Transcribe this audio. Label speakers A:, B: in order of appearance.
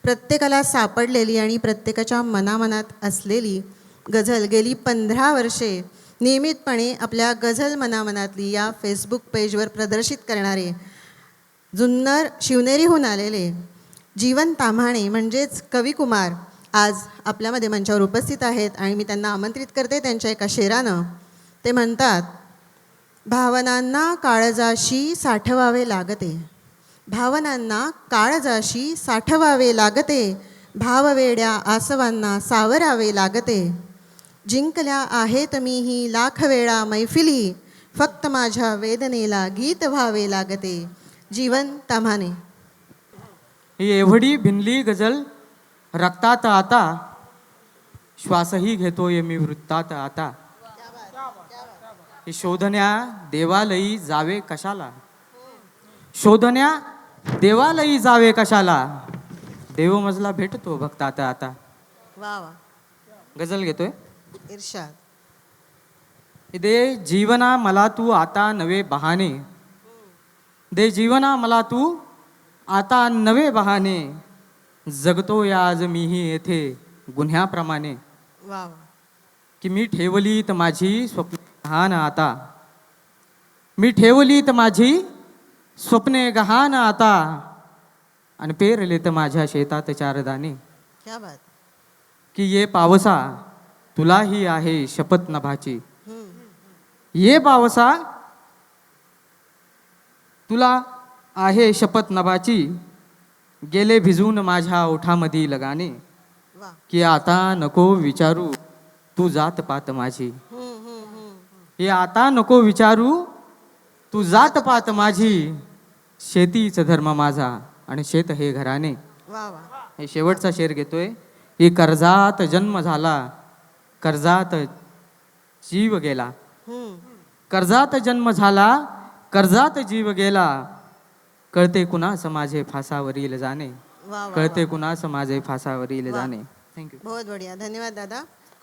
A: प्रत्येकाला सापडलेली आणि प्रत्येकाच्या मनामनात असलेली गझल गेली 15 वर्षे नियमितपणे आपल्या गझल मनामनातली या फेसबुक पेजवर प्रदर्शित करणारे जुन्नर शिवनेरीहून आलेले जीवन ताम्हाणे म्हणजेच कविकुमार आज आपल्यामध्ये मंचावर उपस्थित आहेत आणि मी त्यांना आमंत्रित करते त्यांच्या एका शेरानं. ते म्हणतात, भावनांना काळजाशी साठवावे लागते, भावनांना काळजाशी साठवावे लागते, भाववेड्या आसवांना सावरावे लागते, जिंकल्या आहेत मीही लाख वेळा मैफिली, फक्त माझ्या वेदनेला गीत व्हावे लागते. जीवन ताम्हाणे.
B: ही एवढी भिनली गझल रक्तात आता, श्वासही घेतोय मी वृत्तात आता. ही शोधण्या देवालयी जावे कशाला, शोधण्या देवालयी जावे कशाला, देव मजला भेटतो भक्तात आता.
A: वा वा.
B: गझल घेतोय.
A: इर्शाद.
B: दे जीवना मला तू आता नवे बहाने, दे जीवना मला तू आता नवे बहाने, जगतोय आज मीही येथे गुन्ह्याप्रमाणे.
A: वा वा.
B: की मी ठेवलीत माझी स्वप्ने गहाण आता, मी ठेवलीत माझी स्वप्ने गहाण आता, आणि पेरलेत माझ्या शेतात 4 दाणे.
A: क्या बात.
B: की ये पावसा तुलाही आहे शपथ नभाची, ये पावसा तुला आहे शपथ नभाची, गेले भिजून माझ्या ओठामधील गाणे.
A: वा.
B: की आता नको विचारू तू जात पात माझी, हे आता नको विचारू तू जात पात माझी, शेतीच धर्म माझा आणि शेत हे घराने.
A: वा वा.
B: हे शेवटचा शेर घेतोय. की कर्जात जन्म झाला, कर्जात जीव गेला, कर्जात जन्म झाला, कर्जात जीव गेला, कळते कुणास माझे फासावरील जाणे,
A: वा वा.
B: कळते कुणास माझे फासावरील जाणे. थँक्यू.
A: बहुत बढ़िया. धन्यवाद दादा.